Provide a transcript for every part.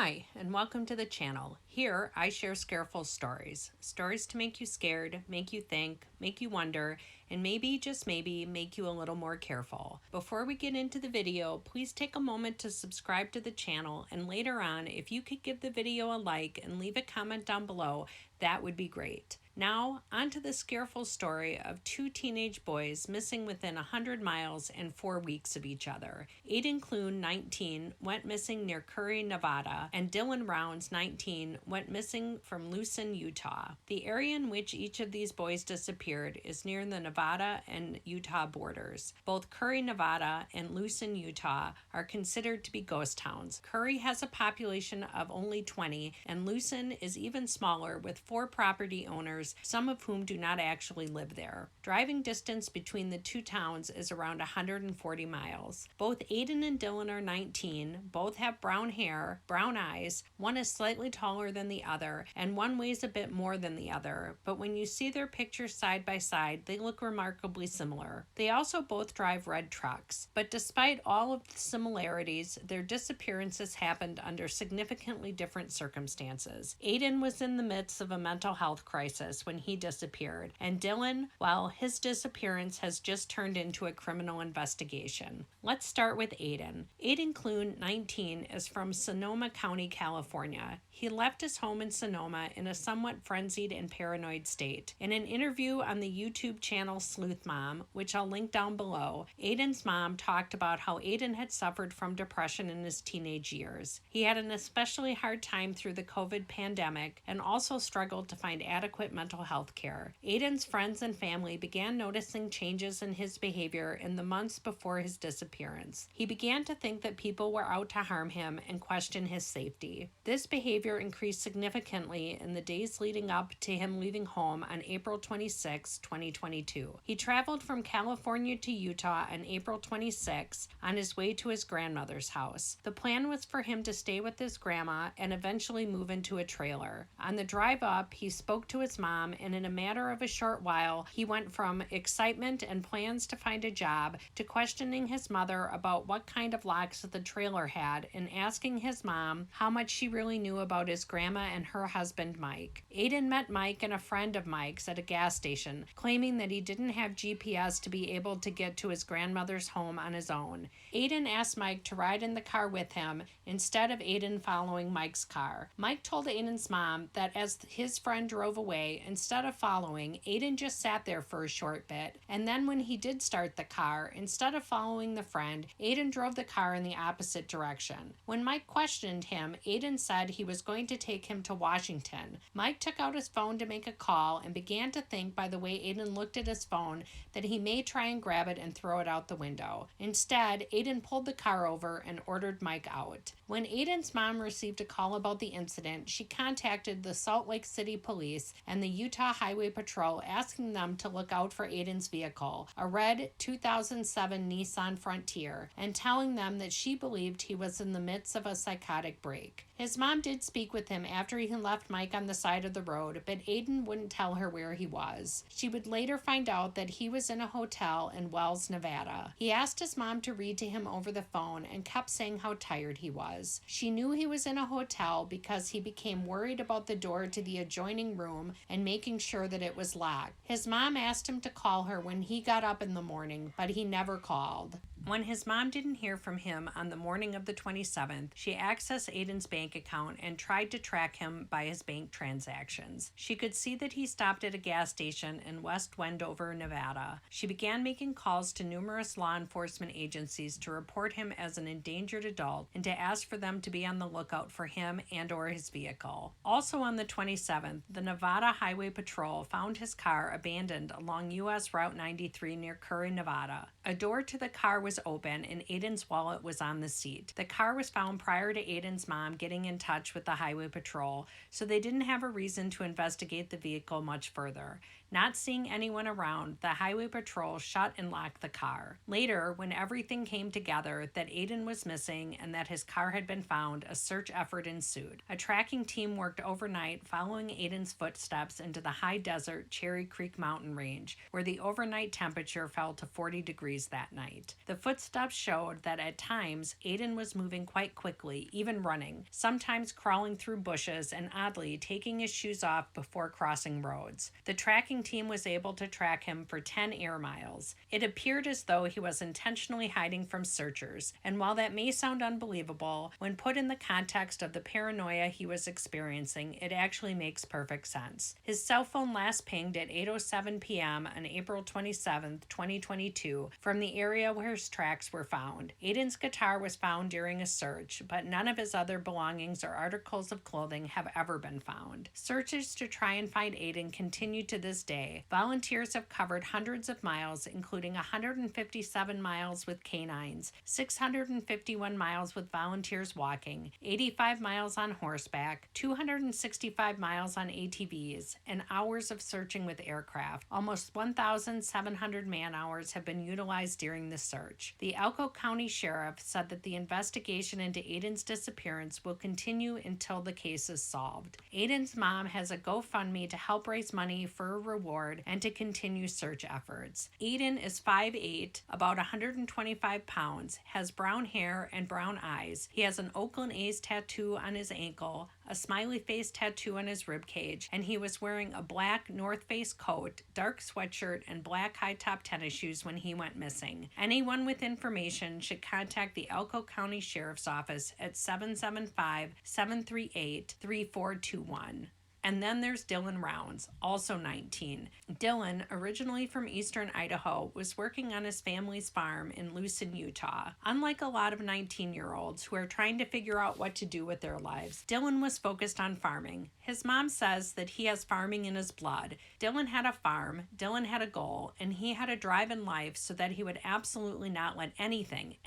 Hi, and welcome to the channel. Here, I share scareful stories. Stories to make you scared, make you think, make you wonder, and maybe, just maybe, make you a little more careful. Before we get into the video, please take a moment to subscribe to the channel, and later on, if you could give the video a like and leave a comment down below, that would be great. Now, on to the scareful story of two teenage boys missing within 100 miles and 4 weeks of each other. Aidan Clune, 19, went missing near Currie, Nevada, and Dylan Rounds, 19, went missing from Lucin, Utah. The area in which each of these boys disappeared is near the Nevada and Utah borders. Both Currie, Nevada, and Lucin, Utah, are considered to be ghost towns. Currie has a population of only 20, and Lucin is even smaller with 4 property owners, some of whom do not actually live there. Driving distance between the two towns is around 140 miles. Both Aiden and Dylan are 19, both have brown hair, brown eyes, one is slightly taller than the other, and one weighs a bit more than the other, but when you see their pictures side by side, they look remarkably similar. They also both drive red trucks, but despite all of the similarities, their disappearances happened under significantly different circumstances. Aiden was in the midst of a mental health crisis when he disappeared, and Dylan, well, his disappearance has just turned into a criminal investigation. Let's start with Aiden. Aidan Clune, 19, is from Sonoma County, California. He left his home in Sonoma in a somewhat frenzied and paranoid state. In an interview on the YouTube channel Sleuth Mom, which I'll link down below, Aiden's mom talked about how Aiden had suffered from depression in his teenage years. He had an especially hard time through the COVID pandemic and also struggled to find adequate mental health care. Aiden's friends and family began noticing changes in his behavior in the months before his disappearance. He began to think that people were out to harm him and question his safety. This behavior increased significantly in the days leading up to him leaving home on April 26, 2022. He traveled from California to Utah on April 26 on his way to his grandmother's house. The plan was for him to stay with his grandma and eventually move into a trailer. On the drive up, he spoke to his mom, and in a matter of a short while, he went from excitement and plans to find a job to questioning his mother about what kind of locks the trailer had and asking his mom how much she really knew about his grandma and her husband Mike. Aiden met Mike and a friend of Mike's at a gas station, claiming that he didn't have GPS to be able to get to his grandmother's home on his own. Aiden asked Mike to ride in the car with him instead of Aiden following Mike's car. Mike told Aiden's mom that as his friend drove away, instead of following, Aiden just sat there for a short bit, and then when he did start the car, instead of following the friend, Aiden drove the car in the opposite direction. When Mike questioned him, Aiden said he was going to take him to Washington. Mike took out his phone to make a call and began to think by the way Aiden looked at his phone that he may try and grab it and throw it out the window. Instead, Aiden pulled the car over and ordered Mike out. When Aiden's mom received a call about the incident, she contacted the Salt Lake City Police and the Utah Highway Patrol asking them to look out for Aiden's vehicle, a red 2007 Nissan Frontier, and telling them that she believed he was in the midst of a psychotic break. His mom did speak with him after he left Mike on the side of the road, but Aiden wouldn't tell her where he was. She would later find out that he was in a hotel in Wells, Nevada. He asked his mom to read to him over the phone and kept saying how tired he was. She knew he was in a hotel because he became worried about the door to the adjoining room and making sure that it was locked. His mom asked him to call her when he got up in the morning, but he never called. When his mom didn't hear from him on the morning of the 27th, she accessed Aiden's bank account and tried to track him by his bank transactions. She could see that he stopped at a gas station in West Wendover, Nevada. She began making calls to numerous law enforcement agencies to report him as an endangered adult and to ask for them to be on the lookout for him and or his vehicle. Also on the 27th, the Nevada Highway Patrol found his car abandoned along US Route 93 near Currie, Nevada. A door to the car was open and Aiden's wallet was on the seat. The car was found prior to Aiden's mom getting in touch with the Highway Patrol, so they didn't have a reason to investigate the vehicle much further. Not seeing anyone around, the Highway Patrol shut and locked the car. Later, when everything came together that Aiden was missing and that his car had been found, a search effort ensued. A tracking team worked overnight following Aiden's footsteps into the high desert Cherry Creek mountain range, where the overnight temperature fell to 40 degrees that night. The footsteps showed that at times Aiden was moving quite quickly, even running, sometimes crawling through bushes and oddly taking his shoes off before crossing roads. The tracking team was able to track him for 10 air miles. It appeared as though he was intentionally hiding from searchers, and while that may sound unbelievable, when put in the context of the paranoia he was experiencing, it actually makes perfect sense. His cell phone last pinged at 8:07 p.m. on April 27, 2022, from the area where his tracks were found. Aiden's guitar was found during a search, but none of his other belongings or articles of clothing have ever been found. Searches to try and find Aiden continue to this day. Volunteers have covered hundreds of miles, including 157 miles with canines, 651 miles with volunteers walking, 85 miles on horseback, 265 miles on ATVs, and hours of searching with aircraft. Almost 1,700 man-hours have been utilized during the search. The Elko County Sheriff said that the investigation into Aiden's disappearance will continue until the case is solved. Aiden's mom has a GoFundMe to help raise money for a reward and to continue search efforts. Aiden is 5'8", about 125 pounds, has brown hair and brown eyes. He has an Oakland A's tattoo on his ankle, a smiley face tattoo on his ribcage, and he was wearing a black North Face coat, dark sweatshirt, and black high-top tennis shoes when he went missing. Anyone with information should contact the Elko County Sheriff's Office at 775-738-3421. And then there's Dylan Rounds, also 19. Dylan, originally from eastern Idaho, was working on his family's farm in Lucin, Utah. Unlike a lot of 19-year-olds who are trying to figure out what to do with their lives, Dylan was focused on farming. His mom says that he has farming in his blood. Dylan had a farm, Dylan had a goal, and he had a drive in life so that he would absolutely not let anything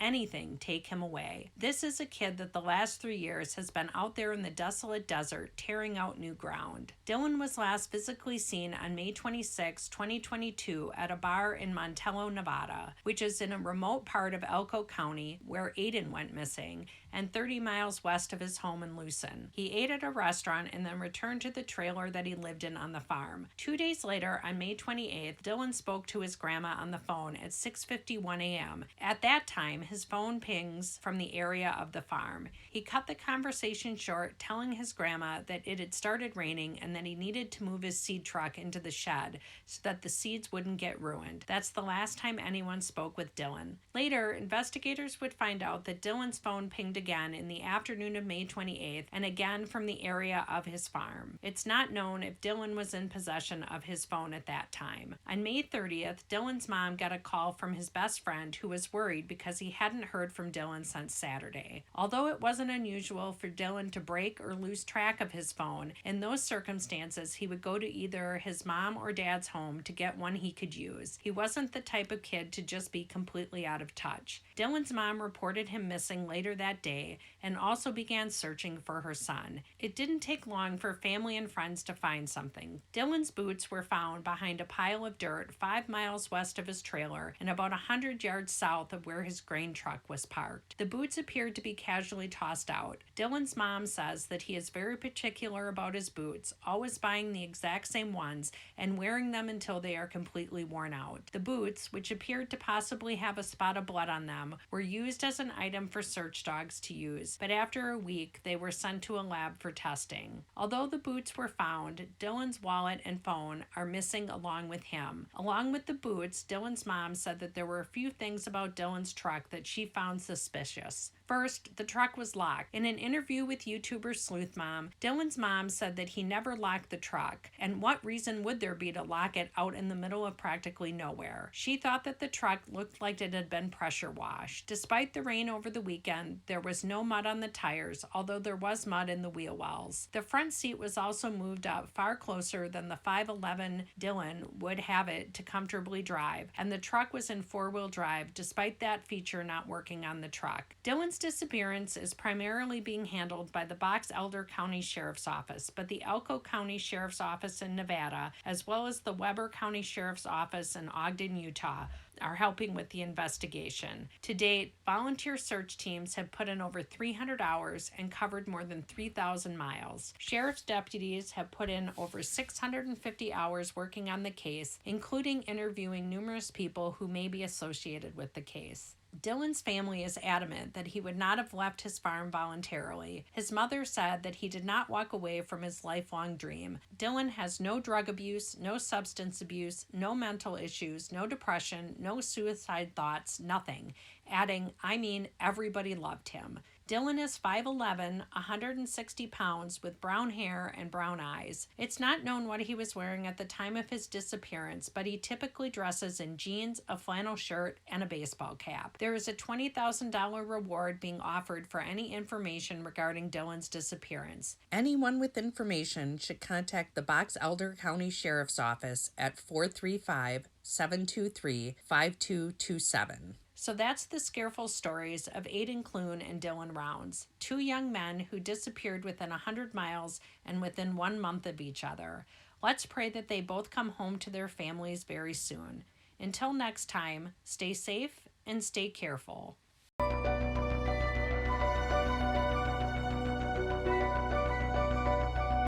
take him away. This is a kid that the last 3 years has been out there in the desolate desert tearing out new ground. Dylan was last physically seen on May 26, 2022 at a bar in Montello, Nevada, which is in a remote part of Elko County where Aiden went missing, and 30 miles west of his home in Lucin. He ate at a restaurant and then returned to the trailer that he lived in on the farm. 2 days later, on May 28th, Dylan spoke to his grandma on the phone at 6:51 a.m. At that time, his phone pings from the area of the farm. He cut the conversation short, telling his grandma that it had started raining and that he needed to move his seed truck into the shed so that the seeds wouldn't get ruined. That's the last time anyone spoke with Dylan. Later, investigators would find out that Dylan's phone pinged again in the afternoon of May 28th and again from the area of his farm. It's not known if Dylan was in possession of his phone at that time. On May 30th, Dylan's mom got a call from his best friend who was worried because he hadn't heard from Dylan since Saturday. Although it wasn't unusual for Dylan to break or lose track of his phone, in those circumstances, he would go to either his mom or dad's home to get one he could use. He wasn't the type of kid to just be completely out of touch. Dylan's mom reported him missing later that day and also began searching for her son. It didn't take long for family and friends to find something. Dylan's boots were found behind a pile of dirt 5 miles west of his trailer and about 100 yards south of where his grain truck was parked. The boots appeared to be casually tossed out. Dylan's mom says that he is very particular about his boots, always buying the exact same ones and wearing them until they are completely worn out. The boots, which appeared to possibly have a spot of blood on them, were used as an item for search dogs to use, but after a week they were sent to a lab for testing. Although the boots were found, Dylan's wallet and phone are missing along with him. Along with the boots, Dylan's mom said that there were a few things about Dylan's truck that she found suspicious. First, the truck was locked. In an interview with YouTuber Sleuth Mom, Dylan's mom said that he never locked the truck, and what reason would there be to lock it out in the middle of practically nowhere? She thought that the truck looked like it had been pressure washed. Despite the rain over the weekend, there was no mud on the tires, although there was mud in the wheel wells. The front seat was also moved up far closer than the 5'11" Dylan would have it to comfortably drive, and the truck was in 4-wheel drive despite that feature not working on the truck. Dylan's disappearance is primarily being handled by the Box Elder County Sheriff's Office, but the Elko County Sheriff's Office in Nevada, as well as the Weber County Sheriff's Office in Ogden, Utah, are helping with the investigation. To date, volunteer search teams have put in over 300 hours and covered more than 3,000 miles. Sheriff's deputies have put in over 650 hours working on the case, including interviewing numerous people who may be associated with the case. Dylan's family is adamant that he would not have left his farm voluntarily. His mother said that he did not walk away from his lifelong dream. Dylan has no drug abuse, no substance abuse, no mental issues, no depression, no suicide thoughts, nothing. Adding, I mean, everybody loved him. Dylan is 5'11", 160 pounds, with brown hair and brown eyes. It's not known what he was wearing at the time of his disappearance, but he typically dresses in jeans, a flannel shirt, and a baseball cap. There is a $20,000 reward being offered for any information regarding Dylan's disappearance. Anyone with information should contact the Box Elder County Sheriff's Office at 435-723-5227. So that's the scareful stories of Aiden Clune and Dylan Rounds, two young men who disappeared within 100 miles and within 1 month of each other. Let's pray that they both come home to their families very soon. Until next time, stay safe and stay careful.